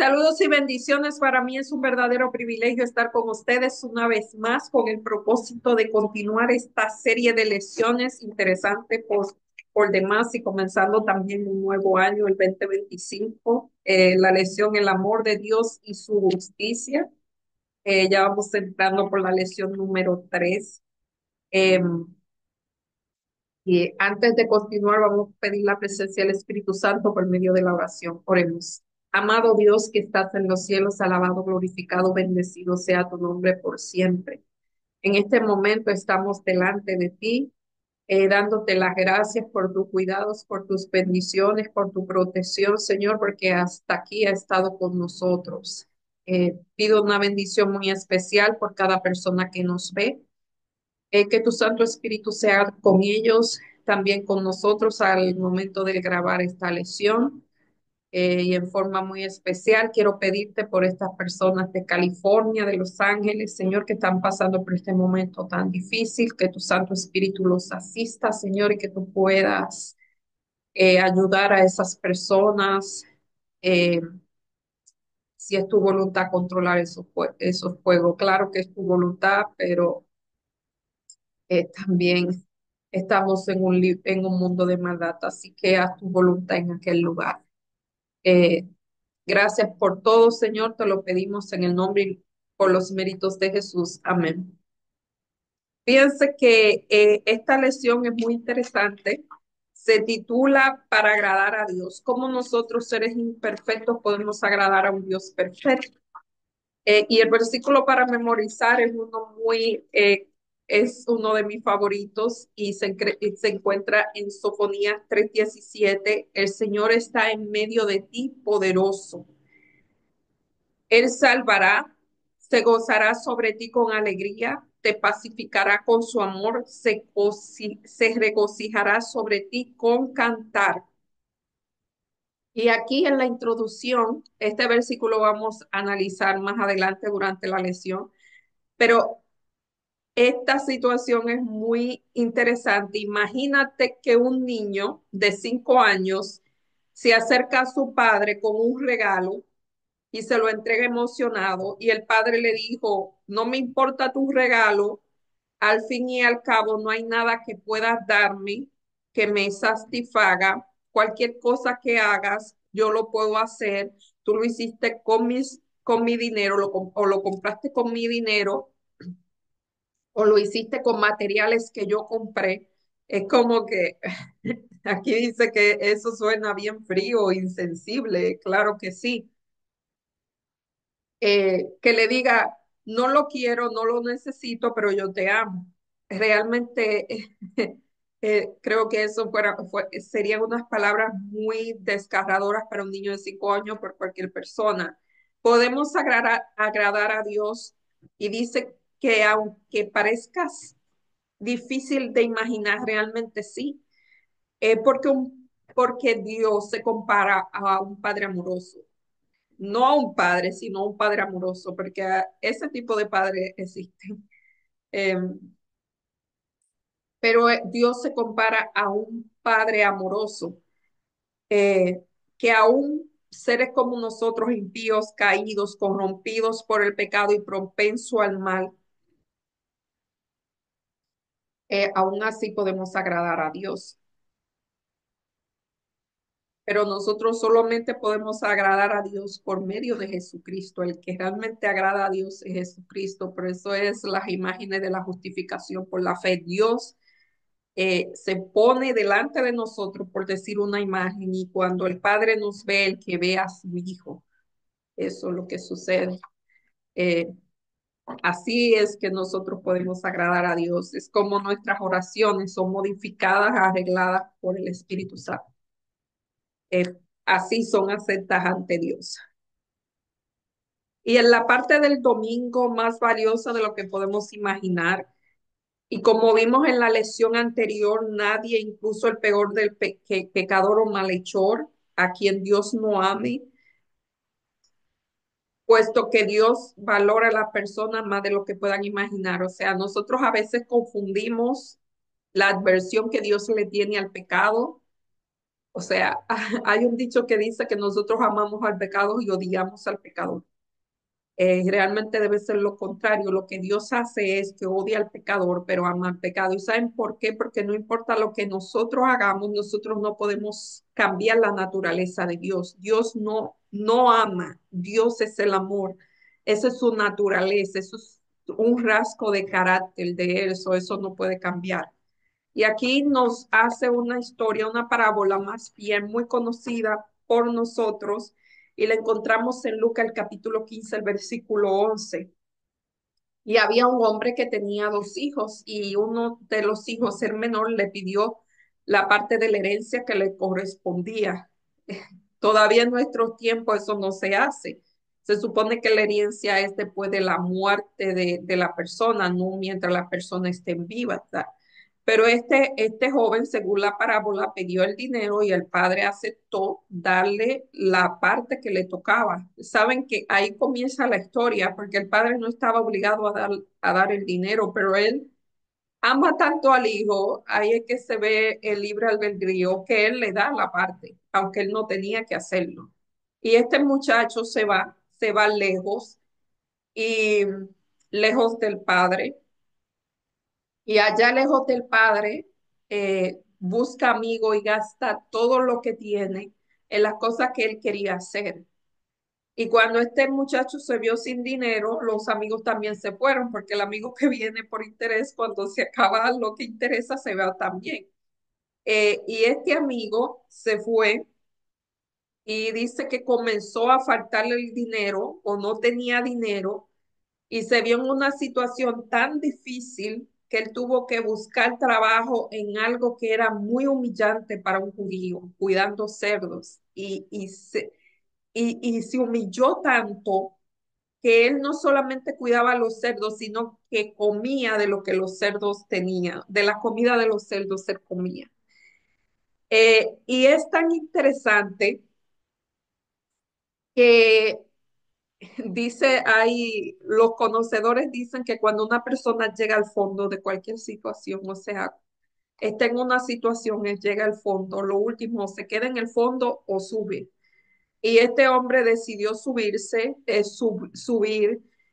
Saludos y bendiciones. Para mí es un verdadero privilegio estar con ustedes una vez más con el propósito de continuar esta serie de lecciones interesantes por demás y comenzando también un nuevo año, el 2025. La lección El amor de Dios y su justicia. Ya vamos entrando por la lección número 3. Y antes de continuar, vamos a pedir la presencia del Espíritu Santo por medio de la oración. Oremos. Amado Dios que estás en los cielos, alabado, glorificado, bendecido sea tu nombre por siempre. En este momento estamos delante de ti, dándote las gracias por tus cuidados, por tus bendiciones, por tu protección, Señor, porque hasta aquí ha estado con nosotros. Pido una bendición muy especial por cada persona que nos ve, que tu Santo Espíritu sea con ellos, también con nosotros al momento de grabar esta lección. Y en forma muy especial quiero pedirte por estas personas de California, de Los Ángeles, Señor, que están pasando por este momento tan difícil, que tu Santo Espíritu los asista, Señor, y que tú puedas ayudar a esas personas. eh, si es tu voluntad controlar esos fuegos, claro que es tu voluntad, pero también estamos en un mundo de maldad, así que haz tu voluntad en aquel lugar. Eh, Gracias por todo, Señor, te lo pedimos en el nombre y por los méritos de Jesús. Amén. Fíjense que esta lección es muy interesante. Se titula Para agradar a Dios. ¿Cómo nosotros, seres imperfectos, podemos agradar a un Dios perfecto? Y el versículo para memorizar es uno de mis favoritos y se encuentra en Sofonías 3:17. El Señor está en medio de ti, poderoso. Él salvará, se gozará sobre ti con alegría, te pacificará con su amor, se regocijará sobre ti con cantar. Y aquí en la introducción, este versículo vamos a analizar más adelante durante la lección, pero esta situación es muy interesante. Imagínate que un niño de 5 años se acerca a su padre con un regalo y se lo entrega emocionado y el padre le dijo, no me importa tu regalo, al fin y al cabo no hay nada que puedas darme que me satisfaga, cualquier cosa que hagas, yo lo puedo hacer, tú lo hiciste con mi dinero o lo compraste con mi dinero o lo hiciste con materiales que yo compré. Es como que aquí dice que eso suena bien frío, insensible, claro que sí. Que le diga, no lo quiero, no lo necesito, pero yo te amo. Realmente creo que serían unas palabras muy desgarradoras para un niño de 5 años por cualquier persona. Podemos agradar a Dios y dice que aunque parezcas difícil de imaginar, realmente sí, porque Dios se compara a un padre amoroso, no a un padre, sino a un padre amoroso, porque ese tipo de padre existe. Eh, pero Dios se compara a un padre amoroso, que aún seres como nosotros, impíos, caídos, corrompidos por el pecado y propenso al mal, aún así podemos agradar a Dios. Pero nosotros solamente podemos agradar a Dios por medio de Jesucristo. El que realmente agrada a Dios es Jesucristo. Por eso es las imágenes de la justificación por la fe. Dios se pone delante de nosotros, por decir una imagen, y cuando el Padre nos ve, el que ve a su Hijo. Eso es lo que sucede. Eh, Así es que nosotros podemos agradar a Dios. Es como nuestras oraciones son modificadas, arregladas por el Espíritu Santo. Así son aceptas ante Dios. Y en la parte del domingo más valiosa de lo que podemos imaginar, y como vimos en la lección anterior, nadie, incluso el peor del pecador o malhechor, a quien Dios no ame, puesto que Dios valora a la persona más de lo que puedan imaginar. O sea, nosotros a veces confundimos la adversión que Dios le tiene al pecado O sea, hay un dicho que dice que nosotros amamos al pecado y odiamos al pecador. Realmente debe ser lo contrario. Lo que Dios hace es que odia al pecador, pero ama al pecado. ¿Y saben por qué? Porque no importa lo que nosotros hagamos, nosotros no podemos cambiar la naturaleza de Dios. Dios no ama. Dios es el amor. Esa es su naturaleza. Eso es un rasgo de carácter de él. Eso no puede cambiar. Y aquí nos hace una historia, una parábola más bien muy conocida por nosotros y la encontramos en Lucas el capítulo 15, el versículo 11. Y había un hombre que tenía dos hijos y uno de los hijos, el menor, le pidió la parte de la herencia que le correspondía. Todavía en nuestros tiempos eso no se hace. Se supone que la herencia es después de la muerte de la persona, no mientras la persona esté en viva, ¿verdad? Pero este joven, según la parábola, pidió el dinero y el padre aceptó darle la parte que le tocaba. Saben que ahí comienza la historia, porque el padre no estaba obligado a dar el dinero, pero él ama tanto al hijo, ahí es que se ve el libre albedrío, que él le da la parte, aunque él no tenía que hacerlo. Y este muchacho se va lejos y lejos del padre, y allá lejos del padre busca amigo y gasta todo lo que tiene en las cosas que él quería hacer. Y cuando este muchacho se vio sin dinero, los amigos también se fueron, porque el amigo que viene por interés, cuando se acaba lo que interesa, se va también. Y este amigo se fue y dice que comenzó a faltarle el dinero o no tenía dinero y se vio en una situación tan difícil que él tuvo que buscar trabajo en algo que era muy humillante para un judío, cuidando cerdos. Y se humilló tanto que él no solamente cuidaba a los cerdos, sino que comía de lo que los cerdos tenían, de la comida de los cerdos se comía. Y es tan interesante que dice ahí, los conocedores dicen que cuando una persona llega al fondo de cualquier situación, o sea, está en una situación, él llega al fondo, lo último, se queda en el fondo o sube. Y este hombre decidió subir,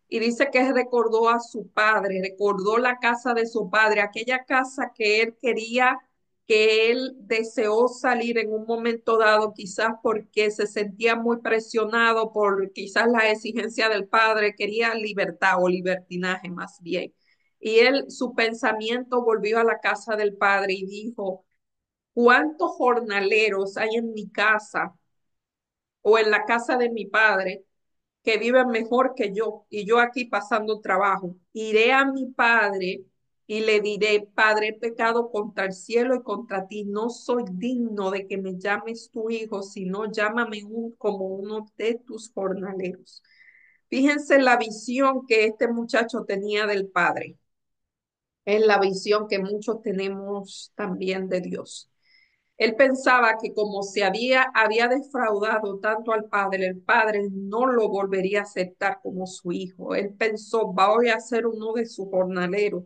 y dice que recordó a su padre, recordó la casa de su padre, aquella casa que él quería, que él deseó salir en un momento dado, quizás porque se sentía muy presionado por quizás la exigencia del padre, quería libertad o libertinaje más bien. Y él, su pensamiento volvió a la casa del padre y dijo, ¿cuántos jornaleros hay en mi casa o en la casa de mi padre que viven mejor que yo y yo aquí pasando trabajo? Iré a mi padre y le diré, Padre, he pecado contra el cielo y contra ti, no soy digno de que me llames tu hijo, sino llámame como uno de tus jornaleros. Fíjense la visión que este muchacho tenía del padre, es la visión que muchos tenemos también de Dios. Él pensaba que como había defraudado tanto al padre, el padre no lo volvería a aceptar como su hijo. Él pensó, voy a ser uno de sus jornaleros.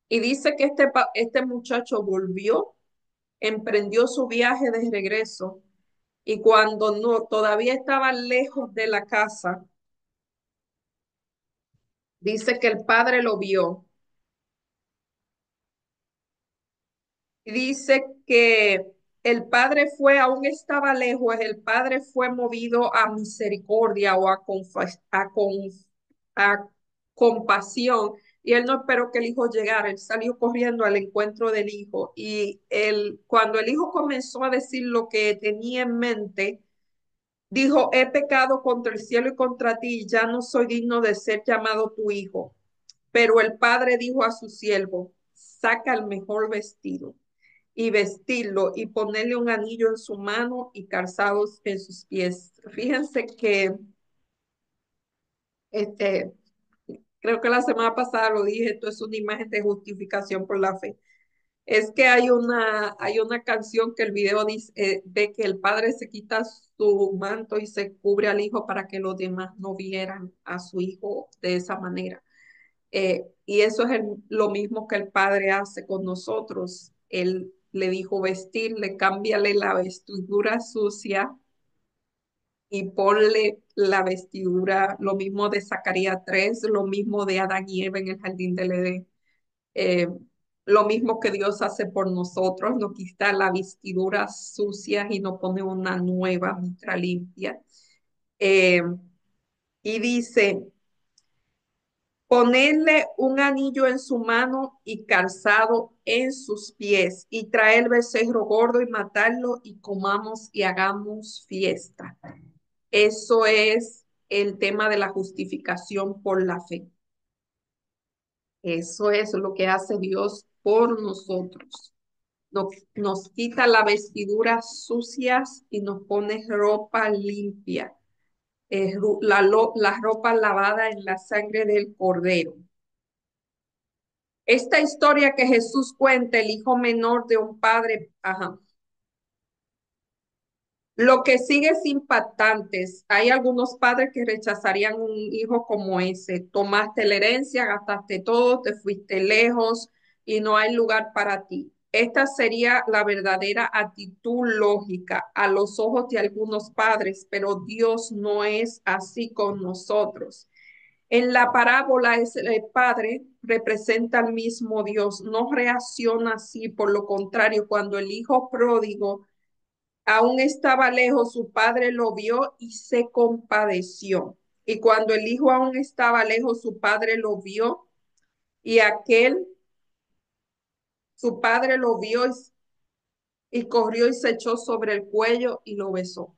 Y dice que este muchacho volvió, emprendió su viaje de regreso y cuando no, todavía estaba lejos de la casa, dice que el padre lo vio. Dice que el padre aún estaba lejos, el padre fue movido a misericordia o a compasión. Y él no esperó que el hijo llegara, él salió corriendo al encuentro del hijo. Y cuando el hijo comenzó a decir lo que tenía en mente, dijo, he pecado contra el cielo y contra ti, ya no soy digno de ser llamado tu hijo. Pero el padre dijo a su siervo, saca el mejor vestido y vestirlo y ponerle un anillo en su mano y calzados en sus pies. Fíjense que este, creo que la semana pasada lo dije, esto es una imagen de justificación por la fe. Es que hay una canción que el video dice, de que el padre se quita su manto y se cubre al hijo para que los demás no vieran a su hijo de esa manera. Y eso es lo mismo que el padre hace con nosotros. Él le dijo vestirle, cámbiale la vestidura sucia y ponle la vestidura, lo mismo de Zacarías 3, lo mismo de Adán y Eva en el jardín del Edén. Eh, lo mismo que Dios hace por nosotros, nos quita la vestidura sucia y nos pone una nueva, nuestra limpia. Eh, y dice, ponerle un anillo en su mano y calzado en sus pies, y traer el becerro gordo y matarlo, y comamos y hagamos fiesta. Eso es el tema de la justificación por la fe. Eso es lo que hace Dios por nosotros. Nos quita las vestiduras sucias y nos pone ropa limpia. La ropa lavada en la sangre del Cordero. Esta historia que Jesús cuenta, el hijo menor de un padre, ajá. Lo que sigue es impactante. Hay algunos padres que rechazarían un hijo como ese. Tomaste la herencia, gastaste todo, te fuiste lejos y no hay lugar para ti. Esta sería la verdadera actitud lógica a los ojos de algunos padres, pero Dios no es así con nosotros. En la parábola, el padre representa al mismo Dios, no reacciona así, por lo contrario, cuando el hijo pródigo aún estaba lejos, su padre lo vio y se compadeció. Y cuando el hijo aún estaba lejos, su padre lo vio y su padre lo vio y corrió y se echó sobre el cuello y lo besó.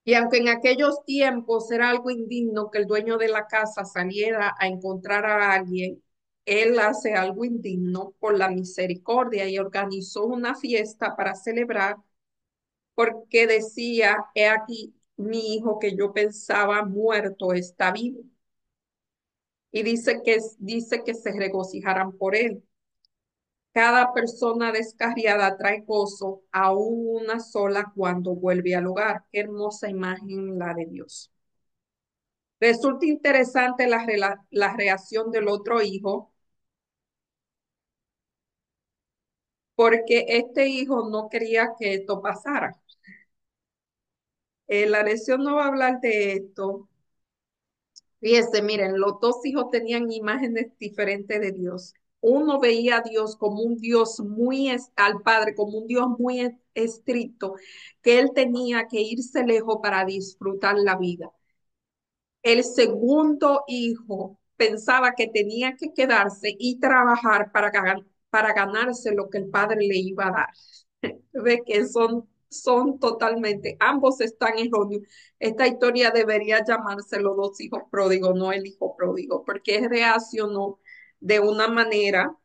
Y aunque en aquellos tiempos era algo indigno que el dueño de la casa saliera a encontrar a alguien, él hace algo indigno por la misericordia y organizó una fiesta para celebrar porque decía, he aquí, mi hijo que yo pensaba muerto está vivo. Y dice que se regocijarán por él. Cada persona descarriada trae gozo, aún una sola cuando vuelve al hogar. Qué hermosa imagen la de Dios. Resulta interesante la reacción del otro hijo, porque este hijo no quería que esto pasara. La lección no va a hablar de esto. Fíjense, miren, los dos hijos tenían imágenes diferentes de Dios. Uno veía a Dios como un Dios al Padre como un Dios muy estricto, que él tenía que irse lejos para disfrutar la vida. El segundo hijo pensaba que tenía que quedarse y trabajar para ganarse lo que el padre le iba a dar. Ve que son totalmente, ambos están erróneos. Esta historia debería llamarse Los dos hijos pródigos, no el hijo pródigo, porque él reaccionó de una manera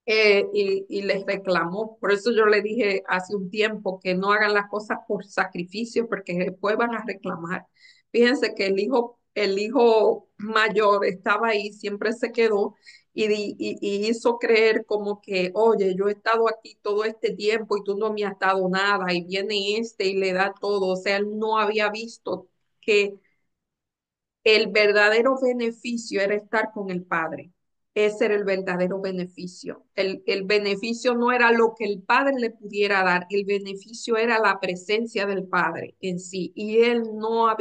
y les reclamó. Por eso yo le dije hace un tiempo que no hagan las cosas por sacrificio, porque después van a reclamar. Fíjense que el hijo mayor estaba ahí, siempre se quedó y hizo creer como que, oye, yo he estado aquí todo este tiempo y tú no me has dado nada, y viene este y le da todo. O sea, él no había visto que el verdadero beneficio era estar con el Padre. Ese era el verdadero beneficio. El beneficio no era lo que el Padre le pudiera dar, el beneficio era la presencia del Padre en sí. Y él no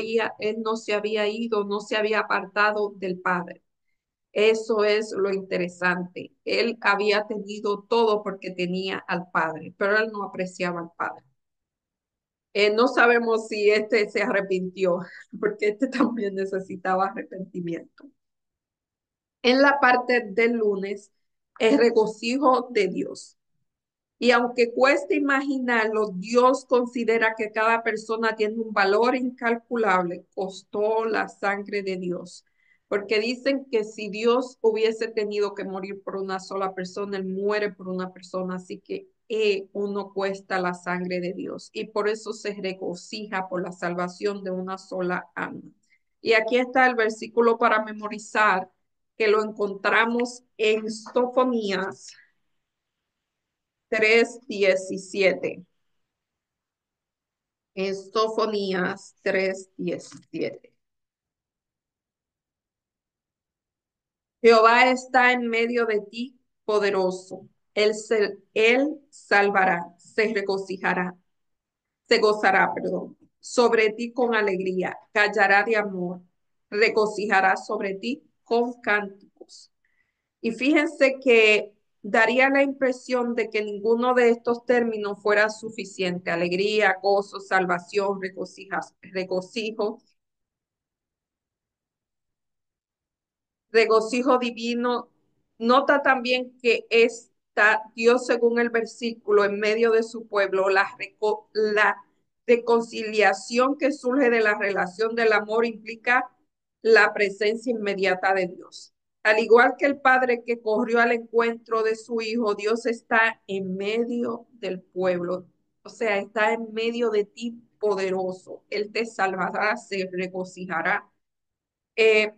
se había ido, no se había apartado del Padre. Eso es lo interesante. Él había tenido todo porque tenía al Padre, pero él no apreciaba al Padre. No sabemos si este se arrepintió, porque este también necesitaba arrepentimiento. En la parte del lunes, el regocijo de Dios. Y aunque cueste imaginarlo, Dios considera que cada persona tiene un valor incalculable. Costó la sangre de Dios. Porque dicen que si Dios hubiese tenido que morir por una sola persona, Él muere por una persona. Así que uno cuesta la sangre de Dios. Y por eso se regocija por la salvación de una sola alma. Y aquí está el versículo para memorizar, que lo encontramos en Sofonías 3:17. En Sofonías 3:17. Jehová está en medio de ti, poderoso. Él salvará, se gozará, perdón, sobre ti con alegría, callará de amor, regocijará sobre ti con cánticos. Y fíjense que daría la impresión de que ninguno de estos términos fuera suficiente. Alegría, gozo, salvación, regocijo, regocijo divino. Nota también que está Dios, según el versículo, en medio de su pueblo, la reconciliación que surge de la relación del amor implica la presencia inmediata de Dios. Al igual que el padre que corrió al encuentro de su hijo, Dios está en medio del pueblo, o sea, está en medio de ti poderoso. Él te salvará, se regocijará. Eh,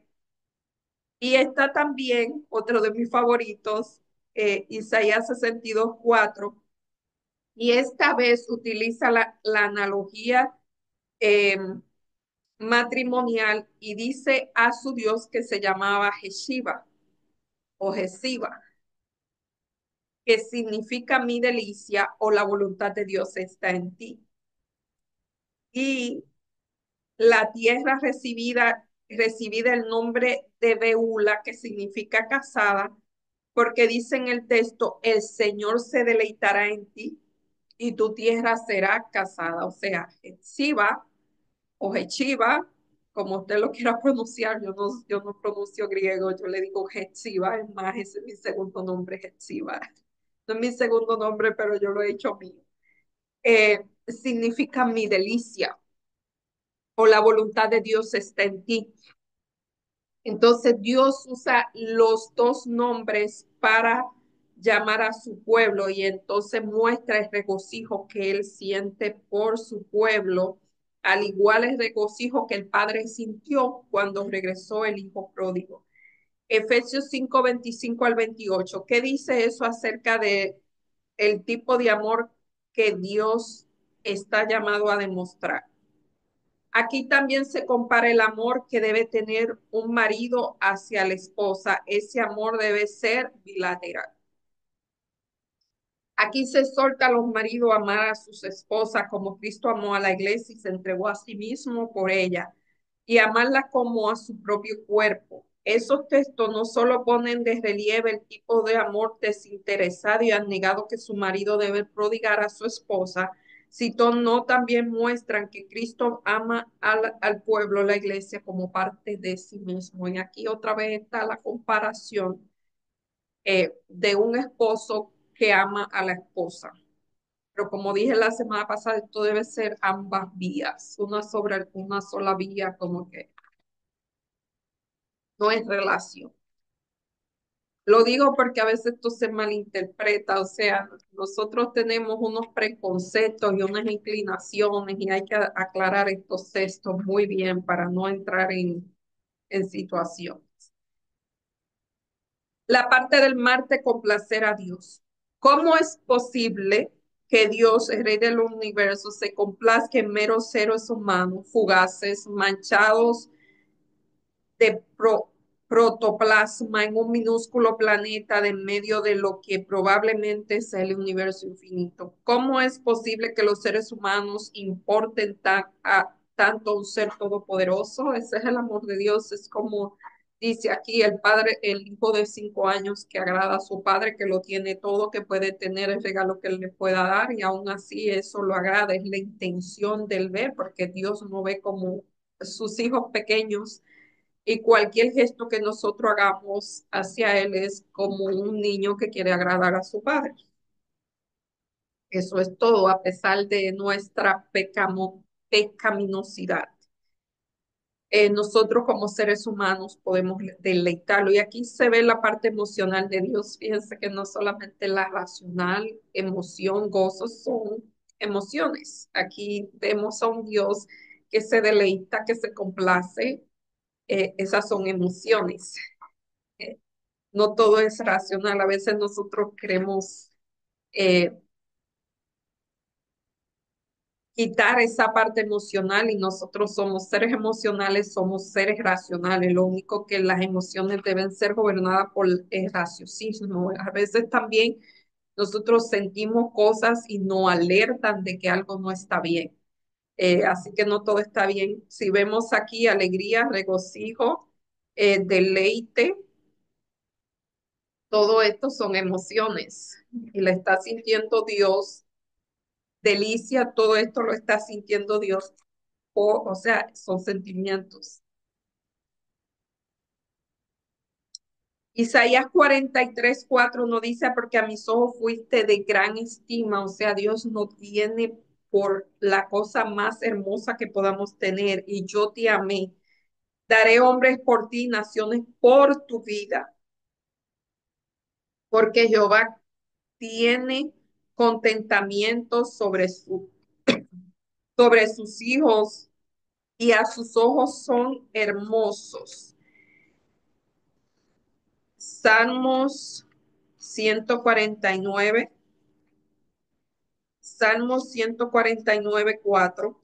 y está también otro de mis favoritos, Isaías 62:4, y esta vez utiliza la analogía eh, matrimonial y dice a su Dios que se llamaba Jeshiva o Jesiba, que significa mi delicia o la voluntad de Dios está en ti. Y la tierra recibida el nombre de Beula, que significa casada, porque dice en el texto, el Señor se deleitará en ti y tu tierra será casada. O sea, Hetsiba o Hechiva, como usted lo quiera pronunciar, yo no pronuncio griego, yo le digo Hetsiba, es más, ese es mi segundo nombre, Hetsiba. No es mi segundo nombre, pero yo lo he hecho mío. Significa mi delicia o la voluntad de Dios está en ti. Entonces Dios usa los dos nombres para llamar a su pueblo y entonces muestra el regocijo que él siente por su pueblo, al igual el regocijo que el padre sintió cuando regresó el hijo pródigo. Efesios 5:25 al 28. ¿Qué dice eso acerca de el tipo de amor que Dios está llamado a demostrar? Aquí también se compara el amor que debe tener un marido hacia la esposa. Ese amor debe ser bilateral. Aquí se exhorta a los maridos a amar a sus esposas como Cristo amó a la iglesia y se entregó a sí mismo por ella, y amarla como a su propio cuerpo. Esos textos no solo ponen de relieve el tipo de amor desinteresado y abnegado que su marido debe prodigar a su esposa, sino también muestran que Cristo ama al pueblo, la iglesia, como parte de sí mismo. Y aquí otra vez está la comparación de un esposo que ama a la esposa. Pero como dije la semana pasada, esto debe ser ambas vías, una sobre una sola vía, como que no es relación. Lo digo porque a veces esto se malinterpreta, o sea, nosotros tenemos unos preconceptos y unas inclinaciones y hay que aclarar estos textos muy bien para no entrar en situaciones. La parte del Marte, complacer a Dios. ¿Cómo es posible que Dios, el Rey del universo, se complazca en meros seres humanos, fugaces, manchados de protoplasma en un minúsculo planeta de en medio de lo que probablemente sea el universo infinito? ¿Cómo es posible que los seres humanos importen a tanto un ser todopoderoso? Ese es el amor de Dios. Es como dice aquí el padre, el hijo de 5 años que agrada a su padre, que lo tiene todo, que puede tener el regalo que él le pueda dar y aún así eso lo agrada. Es la intención del ver, porque Dios no ve como sus hijos pequeños y cualquier gesto que nosotros hagamos hacia él es como un niño que quiere agradar a su padre. Eso es todo, a pesar de nuestra pecaminosidad. Nosotros como seres humanos podemos deleitarlo. Y aquí se ve la parte emocional de Dios. Fíjense que no solamente la racional, emoción, gozo, son emociones. Aquí vemos a un Dios que se deleita, que se complace. Esas son emociones. Eh, no todo es racional. A veces nosotros queremos eh, quitar esa parte emocional y nosotros somos seres emocionales, somos seres racionales. Lo único que las emociones deben ser gobernadas por el raciocinio. A veces también nosotros sentimos cosas y nos alertan de que algo no está bien. Así que no todo está bien. Si vemos aquí alegría, regocijo, deleite, todo esto son emociones y la está sintiendo Dios. Delicia, todo esto lo está sintiendo Dios. O sea, son sentimientos. Isaías 43:4 no dice, porque a mis ojos fuiste de gran estima, o sea, Dios nos tiene por la cosa más hermosa que podamos tener y yo te amé. Daré hombres por ti, naciones por tu vida, porque Jehová tiene contentamiento sobre sus hijos y a sus ojos son hermosos. Salmos 149. Salmos 149:4.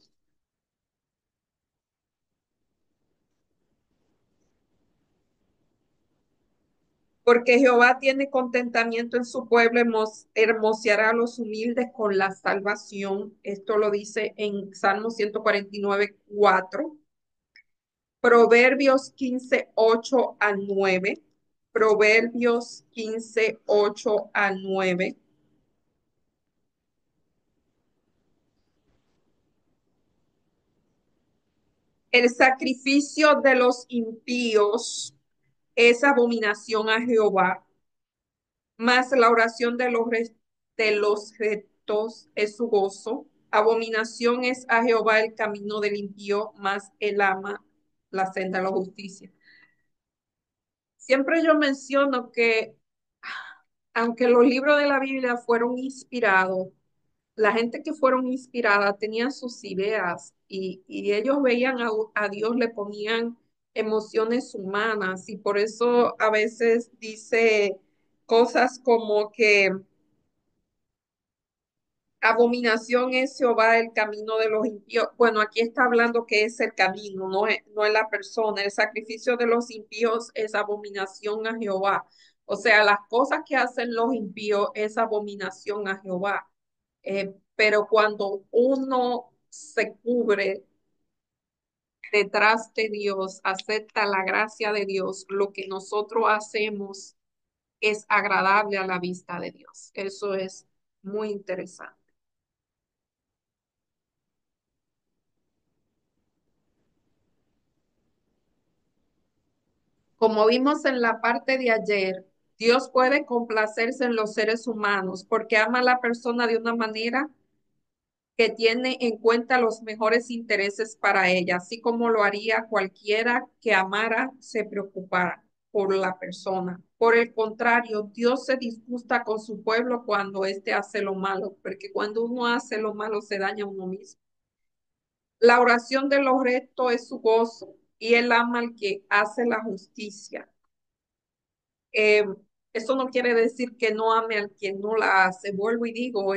Porque Jehová tiene contentamiento en su pueblo, hermoseará a los humildes con la salvación. Esto lo dice en Salmos 149:4. Proverbios 15:8 al 9. Proverbios 15:8 al 9. El sacrificio de los impíos es abominación a Jehová, mas la oración de los rectos es su gozo. Abominación es a Jehová el camino del impío, mas él ama la senda de la justicia. Siempre yo menciono que aunque los libros de la Biblia fueron inspirados, la gente que fueron inspiradas tenían sus ideas y ellos veían a Dios, le ponían emociones humanas y por eso a veces dice cosas como que abominación es Jehová el camino de los impíos. Bueno, aquí está hablando que es el camino, no es la persona. El sacrificio de los impíos es abominación a Jehová. O sea, las cosas que hacen los impíos es abominación a Jehová. Pero cuando uno se cubre detrás de Dios, acepta la gracia de Dios, lo que nosotros hacemos es agradable a la vista de Dios. Eso es muy interesante. Como vimos en la parte de ayer, Dios puede complacerse en los seres humanos porque ama a la persona de una manera que tiene en cuenta los mejores intereses para ella, así como lo haría cualquiera que amara, se preocupara por la persona. Por el contrario, Dios se disgusta con su pueblo cuando éste hace lo malo, porque cuando uno hace lo malo se daña a uno mismo. La oración de los rectos es su gozo y él ama al que hace la justicia. Eh, Eso no quiere decir que no ame al quien no la hace. Vuelvo y digo,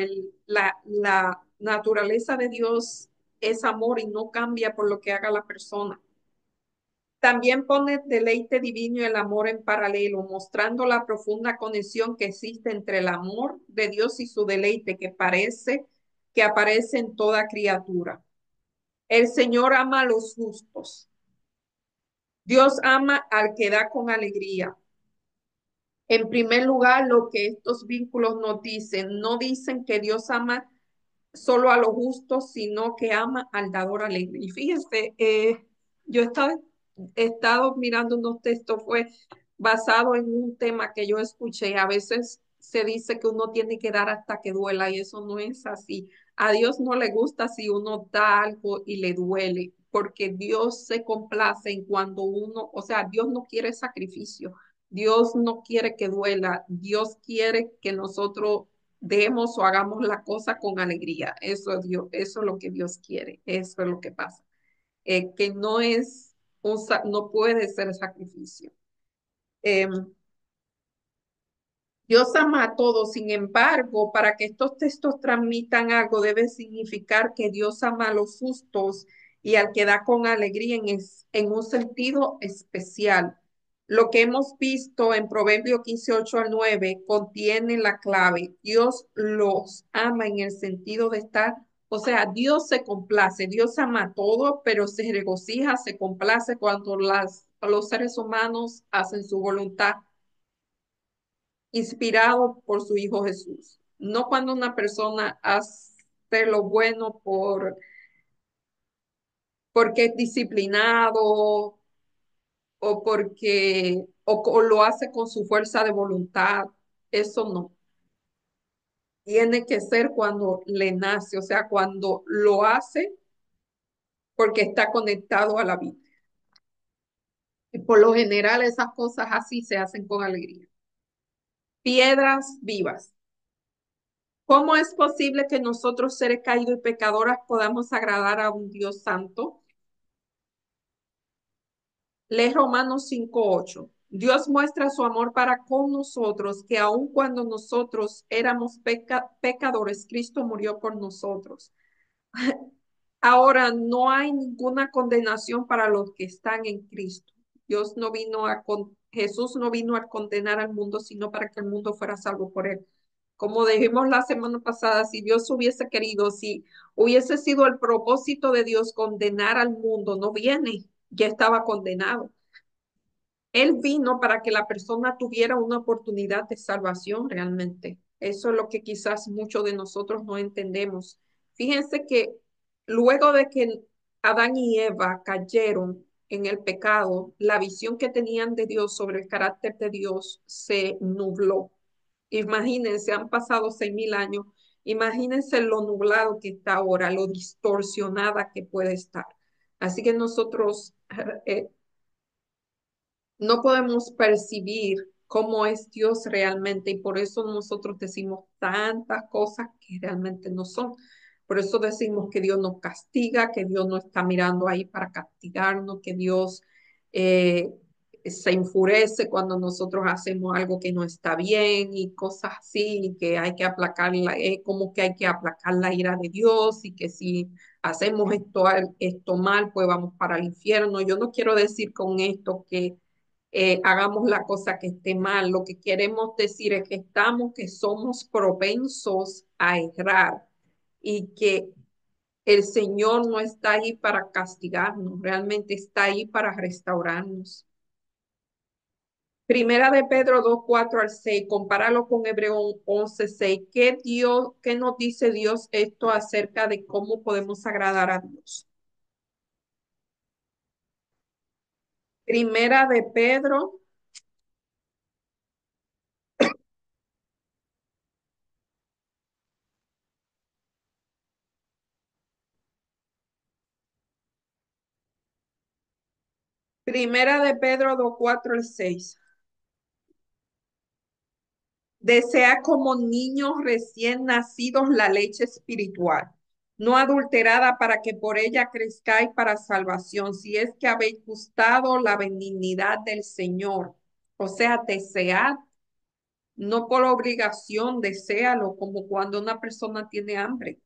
la naturaleza de Dios es amor y no cambia por lo que haga la persona. También pone deleite divino y el amor en paralelo, mostrando la profunda conexión que existe entre el amor de Dios y su deleite que aparece en toda criatura. El Señor ama a los justos. Dios ama al que da con alegría. En primer lugar, lo que estos vínculos nos dicen, no dicen que Dios ama solo a los justos, sino que ama al dador alegre. Y fíjense, yo he estado mirando unos textos, fue basado en un tema que yo escuché. A veces se dice que uno tiene que dar hasta que duela y eso no es así. A Dios no le gusta si uno da algo y le duele, porque Dios se complace en cuando uno, o sea, Dios no quiere sacrificio. Dios no quiere que duela, Dios quiere que nosotros demos o hagamos la cosa con alegría. Eso es Dios, eso es lo que Dios quiere, eso es lo que pasa. Que no es no puede ser sacrificio. Eh, Dios ama a todos, sin embargo, para que estos textos transmitan algo, debe significar que Dios ama a los justos y al que da con alegría en un sentido especial. Lo que hemos visto en Proverbio 15:8 al 9 contiene la clave. Dios los ama en el sentido de estar, o sea, Dios se complace, Dios ama a todo, pero se regocija, se complace cuando los seres humanos hacen su voluntad, inspirado por su Hijo Jesús. No cuando una persona hace lo bueno porque es disciplinado o porque o lo hace con su fuerza de voluntad. Eso no. Tiene que ser cuando le nace, o sea, cuando lo hace porque está conectado a la vida. Y por lo general esas cosas así se hacen con alegría. Piedras vivas. ¿Cómo es posible que nosotros, seres caídos y pecadoras, podamos agradar a un Dios santo? Lee Romanos 5:8. Dios muestra su amor para con nosotros, que aun cuando nosotros éramos pecadores, Cristo murió por nosotros. Ahora no hay ninguna condenación para los que están en Cristo. Jesús no vino a condenar al mundo, sino para que el mundo fuera salvo por él. Como dijimos la semana pasada, si Dios hubiese querido, si hubiese sido el propósito de Dios condenar al mundo, no viene, ya estaba condenado. Él vino para que la persona tuviera una oportunidad de salvación realmente. Eso es lo que quizás muchos de nosotros no entendemos. Fíjense que luego de que Adán y Eva cayeron en el pecado, la visión que tenían de Dios sobre el carácter de Dios se nubló. Imagínense, han pasado 6.000 años. Imagínense lo nublado que está ahora, lo distorsionada que puede estar. Así que nosotros no podemos percibir cómo es Dios realmente y por eso nosotros decimos tantas cosas que realmente no son. Por eso decimos que Dios nos castiga, que Dios no está mirando ahí para castigarnos, que Dios eh, se enfurece cuando nosotros hacemos algo que no está bien y cosas así, y que hay que aplacar como que hay que aplacar la ira de Dios y que si hacemos esto mal, pues vamos para el infierno. Yo no quiero decir con esto que hagamos la cosa que esté mal. Lo que queremos decir es que somos propensos a errar y que el Señor no está ahí para castigarnos, realmente está ahí para restaurarnos. Primera de Pedro 2:4 al 6, compáralo con Hebreo 11:6. ¿Qué nos dice Dios esto acerca de cómo podemos agradar a Dios? Primera de Pedro, Primera de Pedro 2:4 al 6. Desea como niños recién nacidos la leche espiritual, no adulterada, para que por ella crezcáis para salvación, si es que habéis gustado la benignidad del Señor. O sea, desead, no por obligación, deséalo, como cuando una persona tiene hambre.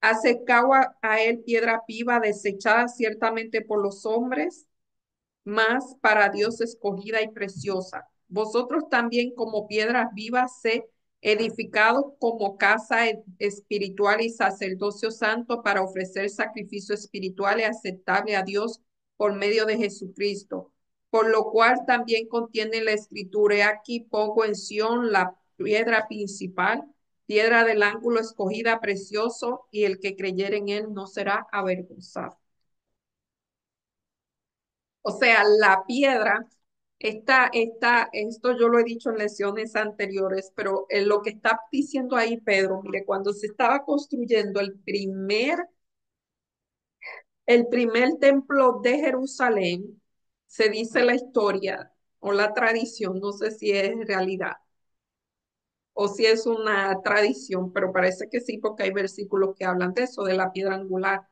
Acercado a él piedra viva, desechada ciertamente por los hombres, más para Dios escogida y preciosa. Vosotros también como piedras vivas se edificados como casa espiritual y sacerdocio santo para ofrecer sacrificio espiritual y aceptable a Dios por medio de Jesucristo. Por lo cual también contiene la escritura: "He aquí pongo en Sión la piedra principal, piedra del ángulo escogida, precioso, y el que creyere en él no será avergonzado". O sea, la piedra, esto yo lo he dicho en lecciones anteriores, pero en lo que está diciendo ahí Pedro, mire, cuando se estaba construyendo el primer templo de Jerusalén, se dice la historia o la tradición, no sé si es realidad o si es una tradición, pero parece que sí, porque hay versículos que hablan de eso, de la piedra angular.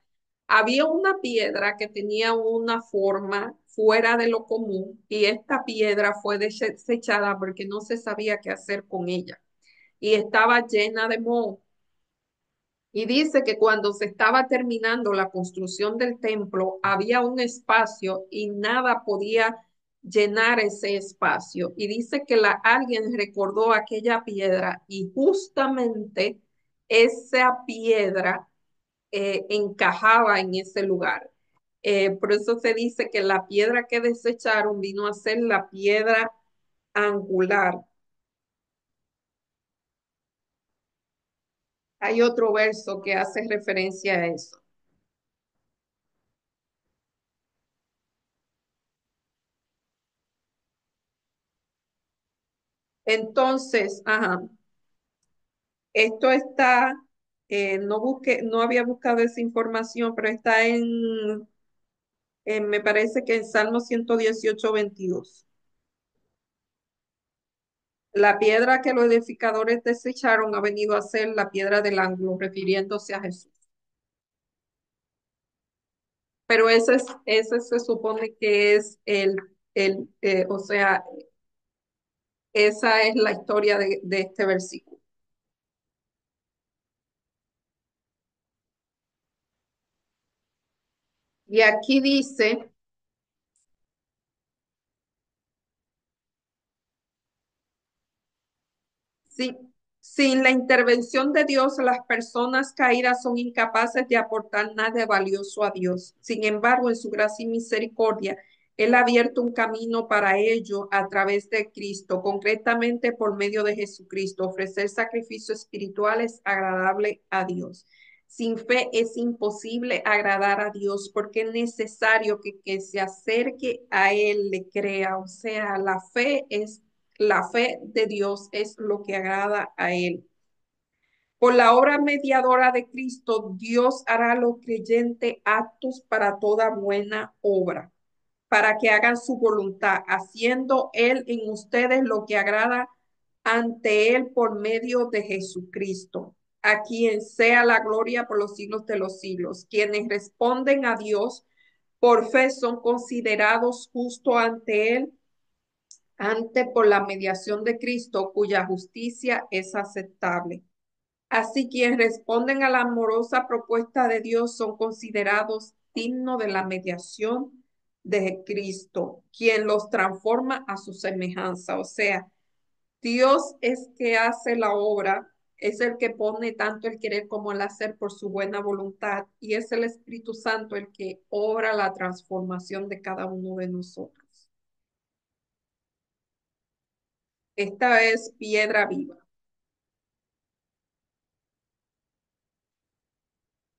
Había una piedra que tenía una forma fuera de lo común y esta piedra fue desechada porque no se sabía qué hacer con ella y estaba llena de moho. Y dice que cuando se estaba terminando la construcción del templo, había un espacio y nada podía llenar ese espacio. Y dice que alguien recordó aquella piedra y justamente esa piedra encajaba en ese lugar. Por eso se dice que la piedra que desecharon vino a ser la piedra angular. Hay otro verso que hace referencia a eso. Entonces, ajá, esto está, no había buscado esa información, pero está me parece que en Salmo 118:22. La piedra que los edificadores desecharon ha venido a ser la piedra del ángulo, refiriéndose a Jesús. Pero ese se supone que es o sea, esa es la historia de este versículo. Y aquí dice, sí, sin la intervención de Dios, las personas caídas son incapaces de aportar nada valioso a Dios. Sin embargo, en su gracia y misericordia, Él ha abierto un camino para ello a través de Cristo, concretamente por medio de Jesucristo. Ofrecer sacrificios espirituales agradable a Dios. Sin fe es imposible agradar a Dios porque es necesario que se acerque a Él, le crea. O sea, la fe de Dios es lo que agrada a Él. Por la obra mediadora de Cristo, Dios hará a los creyentes aptos para toda buena obra, para que hagan su voluntad, haciendo Él en ustedes lo que agrada ante Él por medio de Jesucristo, a quien sea la gloria por los siglos de los siglos. Quienes responden a Dios por fe son considerados justos ante Él ante por la mediación de Cristo, cuya justicia es aceptable. Así quienes responden a la amorosa propuesta de Dios son considerados dignos de la mediación de Cristo, quien los transforma a su semejanza. O sea, Dios es que hace la obra, es el que pone tanto el querer como el hacer por su buena voluntad, y es el Espíritu Santo el que obra la transformación de cada uno de nosotros. Esta es piedra viva.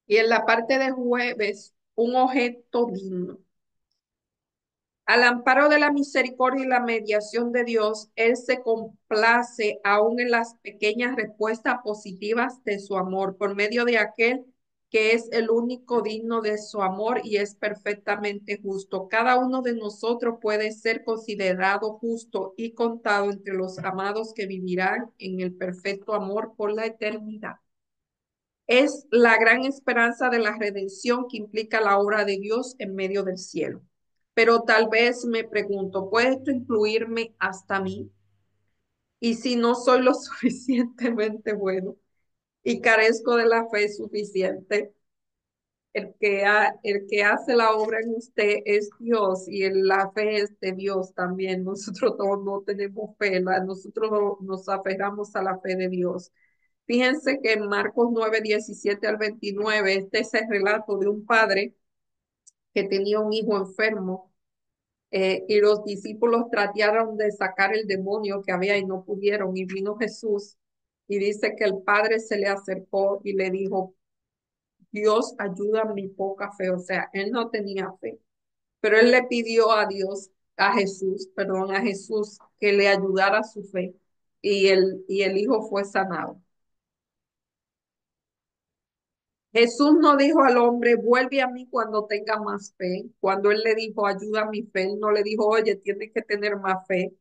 Y en la parte de jueves, un objeto digno. Al amparo de la misericordia y la mediación de Dios, Él se complace aún en las pequeñas respuestas positivas de su amor por medio de aquel que es el único digno de su amor y es perfectamente justo. Cada uno de nosotros puede ser considerado justo y contado entre los amados que vivirán en el perfecto amor por la eternidad. Es la gran esperanza de la redención que implica la obra de Dios en medio del cielo. Pero tal vez me pregunto, ¿puede esto incluirme hasta mí? Y si no soy lo suficientemente bueno y carezco de la fe suficiente, el que hace la obra en usted es Dios y la fe es de Dios también. Nosotros no tenemos fe, nosotros nos aferramos a la fe de Dios. Fíjense que en Marcos 9:17 al 29, este es el relato de un padre que tenía un hijo enfermo y los discípulos trataron de sacar el demonio que había y no pudieron. Y vino Jesús y dice que el padre se le acercó y le dijo, Dios ayuda a mi poca fe. O sea, él no tenía fe, pero él le pidió a Dios, a Jesús, que le ayudara a su fe y el hijo fue sanado. Jesús no dijo al hombre, vuelve a mí cuando tenga más fe. Cuando él le dijo, ayuda a mi fe, él no le dijo, oye, tienes que tener más fe.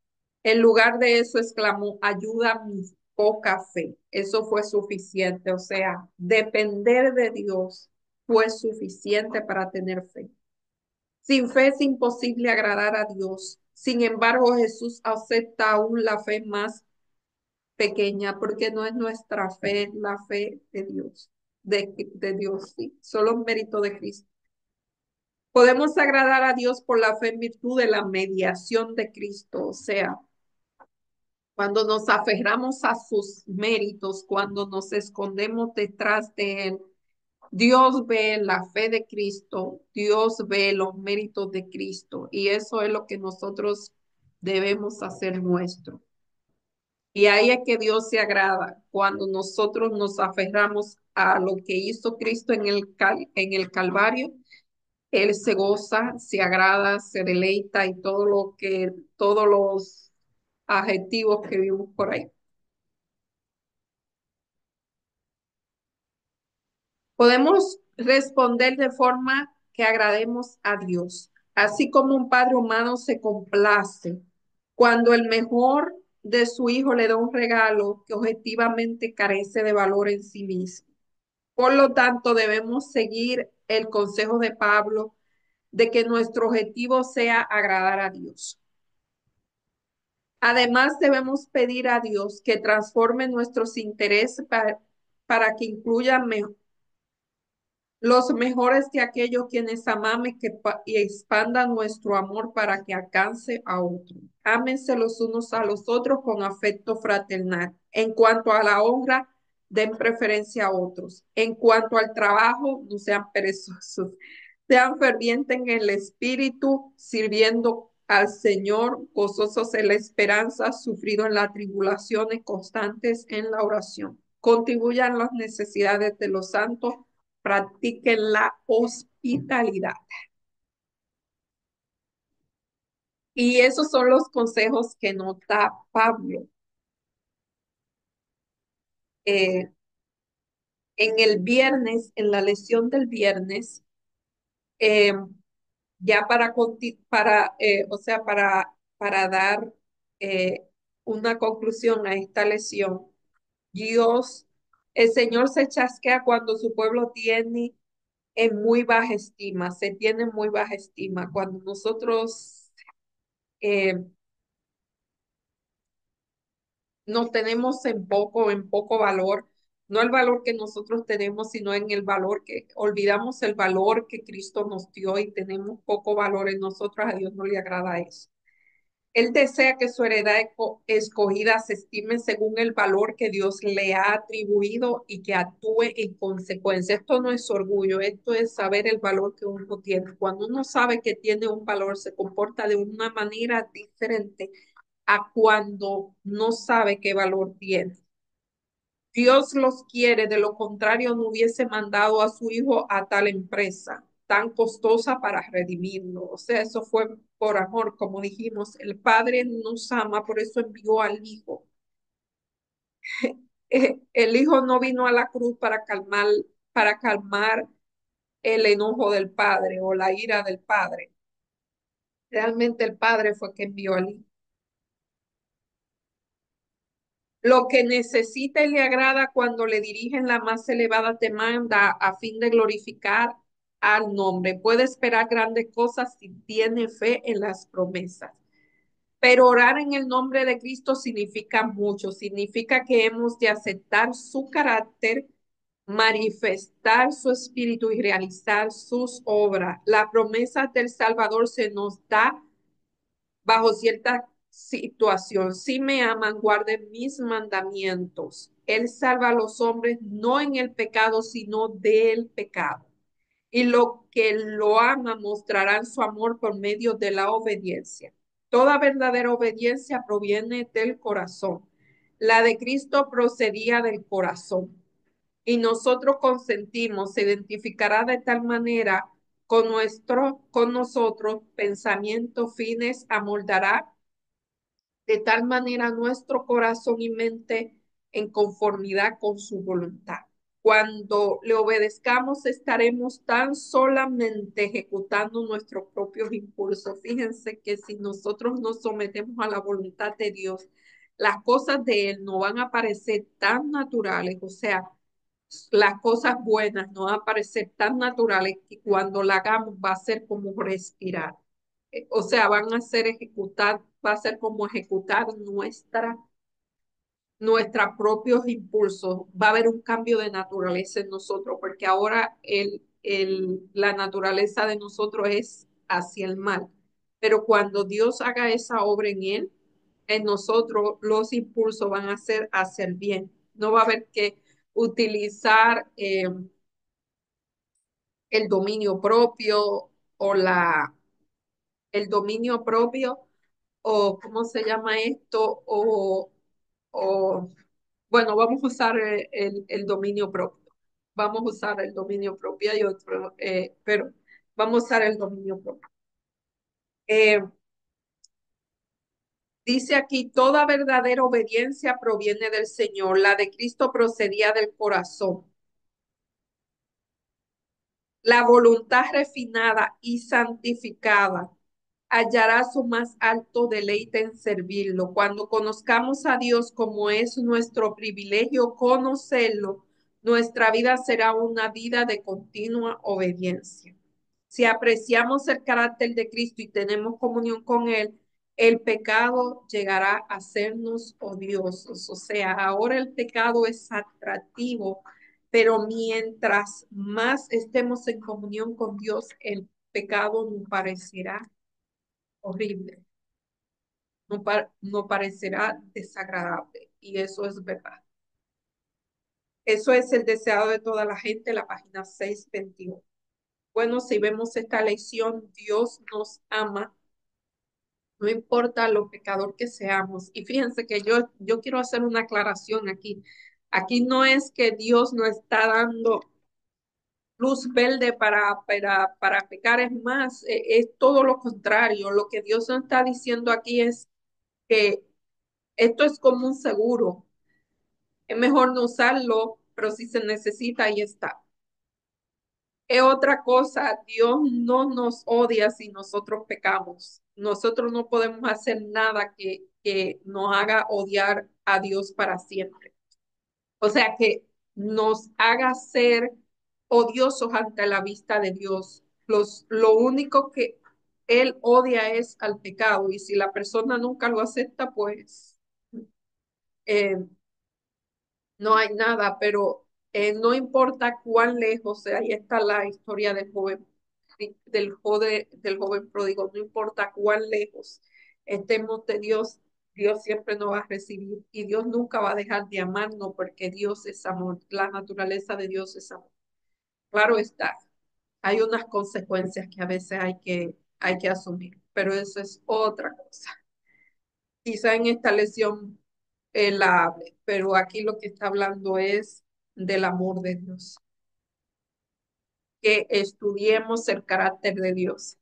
En lugar de eso, exclamó, ayuda a mi poca fe. Eso fue suficiente. O sea, depender de Dios fue suficiente para tener fe. Sin fe es imposible agradar a Dios. Sin embargo, Jesús acepta aún la fe más pequeña, porque no es nuestra fe, es la fe de Dios, de Dios, sí, solo un mérito de Cristo. Podemos agradar a Dios por la fe en virtud de la mediación de Cristo, o sea, cuando nos aferramos a sus méritos, cuando nos escondemos detrás de Él. Dios ve la fe de Cristo, Dios ve los méritos de Cristo y eso es lo que nosotros debemos hacer nuestro. Y ahí es que Dios se agrada cuando nosotros nos aferramos a lo que hizo Cristo en en el Calvario. Él se goza, se agrada, se deleita y todos los adjetivos que vimos por ahí. Podemos responder de forma que agrademos a Dios, así como un padre humano se complace cuando el mejor de su hijo le da un regalo que objetivamente carece de valor en sí mismo. Por lo tanto, debemos seguir el consejo de Pablo de que nuestro objetivo sea agradar a Dios. Además, debemos pedir a Dios que transforme nuestros intereses para que incluyan los mejores de aquellos quienes amamos y expandan nuestro amor para que alcance a otros. Ámense los unos a los otros con afecto fraternal. En cuanto a la honra, den preferencia a otros. En cuanto al trabajo, no sean perezosos. Sean fervientes en el espíritu, sirviendo al Señor, gozosos en la esperanza, sufridos en las tribulaciones, constantes en la oración. Contribuyan las necesidades de los santos, practiquen la hospitalidad. Y esos son los consejos que nos da Pablo eh, en el viernes, en la lección del viernes, eh, ya o sea, para dar eh, una conclusión a esta lección. Dios, el Señor se chasquea cuando su pueblo tiene en muy baja estima, se tiene en muy baja estima. Cuando nosotros eh, nos tenemos en poco valor, no el valor que nosotros tenemos, sino en el valor que olvidamos el valor que Cristo nos dio y tenemos poco valor en nosotros, a Dios no le agrada eso. Él desea que su heredad escogida se estime según el valor que Dios le ha atribuido y que actúe en consecuencia. Esto no es orgullo, esto es saber el valor que uno tiene. Cuando uno sabe que tiene un valor, se comporta de una manera diferente a cuando no sabe qué valor tiene. Dios los quiere, de lo contrario no hubiese mandado a su hijo a tal empresa tan costosa para redimirlo. O sea, eso fue por amor, como dijimos, el Padre nos ama, por eso envió al Hijo. El Hijo no vino a la cruz para calmar el enojo del Padre o la ira del Padre. Realmente el Padre fue que envió al Hijo. Lo que necesita y le agrada cuando le dirigen la más elevada demanda a fin de glorificar al nombre. Puede esperar grandes cosas si tiene fe en las promesas. Pero orar en el nombre de Cristo significa mucho. Significa que hemos de aceptar su carácter, manifestar su espíritu y realizar sus obras. La promesa del Salvador se nos da bajo cierta situación. Si me aman, guarden mis mandamientos. Él salva a los hombres no en el pecado, sino del pecado. Y lo que lo ama mostrarán su amor por medio de la obediencia. Toda verdadera obediencia proviene del corazón. La de Cristo procedía del corazón. Y nosotros consentimos, se identificará de tal manera con nosotros pensamientos fines, amoldará de tal manera nuestro corazón y mente en conformidad con su voluntad. Cuando le obedezcamos, estaremos tan solamente ejecutando nuestros propios impulsos. Fíjense que si nosotros nos sometemos a la voluntad de Dios, las cosas de Él no van a parecer tan naturales, o sea, las cosas buenas no van a parecer tan naturales que cuando la hagamos va a ser como respirar. O sea, van a ser ejecutar, va a ser como ejecutar nuestros propios impulsos. Va a haber un cambio de naturaleza en nosotros, porque ahora la naturaleza de nosotros es hacia el mal. Pero cuando Dios haga esa obra en nosotros los impulsos van a ser hacia el bien. No va a haber que utilizar el dominio propio o el dominio propio o ¿cómo se llama esto? O bueno, vamos a usar el dominio propio. Vamos a usar el dominio propio y otro, pero vamos a usar el dominio propio. Eh, Dice aquí, toda verdadera obediencia proviene del Señor, la de Cristo procedía del corazón. La voluntad refinada y santificada hallará su más alto deleite en servirlo. Cuando conozcamos a Dios como es nuestro privilegio conocerlo, nuestra vida será una vida de continua obediencia. Si apreciamos el carácter de Cristo y tenemos comunión con Él, el pecado llegará a hacernos odiosos. O sea, ahora el pecado es atractivo, pero mientras más estemos en comunión con Dios, el pecado nos parecerá horrible, no parecerá desagradable. Y eso es verdad. Eso es el deseado de toda la gente, la página 621. Bueno, si vemos esta lección, Dios nos ama, no importa lo pecador que seamos. Y fíjense que yo quiero hacer una aclaración aquí. Aquí no es que Dios no está dando luz verde para pecar, es más, es todo lo contrario. Lo que Dios nos está diciendo aquí es que esto es como un seguro. Es mejor no usarlo, pero si se necesita, ahí está. Es otra cosa, Dios no nos odia si nosotros pecamos. Nosotros no podemos hacer nada que nos haga odiar a Dios para siempre. O sea, que nos haga ser odiosos ante la vista de Dios. Lo único que Él odia es al pecado y si la persona nunca lo acepta, pues eh, no hay nada, pero no importa cuán lejos, ahí está la historia del joven, del joven pródigo, no importa cuán lejos estemos de Dios, Dios siempre nos va a recibir y Dios nunca va a dejar de amarnos porque Dios es amor, la naturaleza de Dios es amor. Claro está, hay unas consecuencias que a veces hay que asumir, pero eso es otra cosa. Quizá en esta lección él la hable, pero aquí lo que está hablando es del amor de Dios, que estudiemos el carácter de Dios.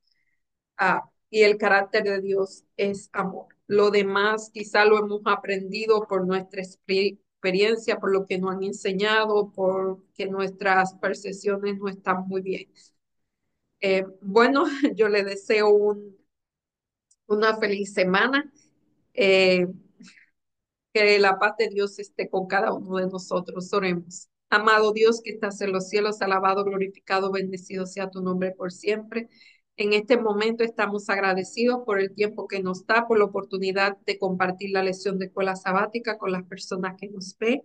Y el carácter de Dios es amor. Lo demás quizá lo hemos aprendido por nuestra experiencia, por lo que nos han enseñado, porque nuestras percepciones no están muy bien. Bueno, yo le deseo una feliz semana. Eh, Que la paz de Dios esté con cada uno de nosotros. Oremos. Amado Dios que estás en los cielos, alabado, glorificado, bendecido sea tu nombre por siempre. En este momento estamos agradecidos por el tiempo que nos da, por la oportunidad de compartir la lección de escuela sabática con las personas que nos ven.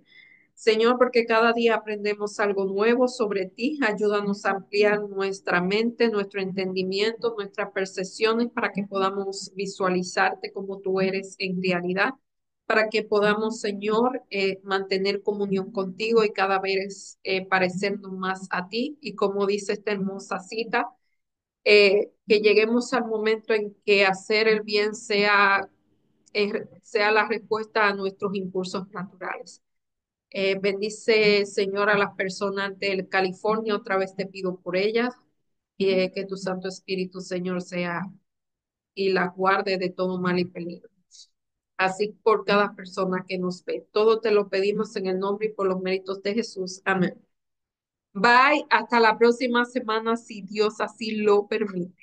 Señor, porque cada día aprendemos algo nuevo sobre ti. Ayúdanos a ampliar nuestra mente, nuestro entendimiento, nuestras percepciones para que podamos visualizarte como tú eres en realidad, para que podamos, Señor, mantener comunión contigo y cada vez parecernos más a ti. Y como dice esta hermosa cita, que lleguemos al momento en que hacer el bien sea la respuesta a nuestros impulsos naturales. Bendice, Señor, a las personas del California. Otra vez te pido por ellas y que tu Santo Espíritu, Señor, sea y la guarde de todo mal y peligro. Así por cada persona que nos ve. Todo te lo pedimos en el nombre y por los méritos de Jesús. Amén. Bye. Hasta la próxima semana, si Dios así lo permite.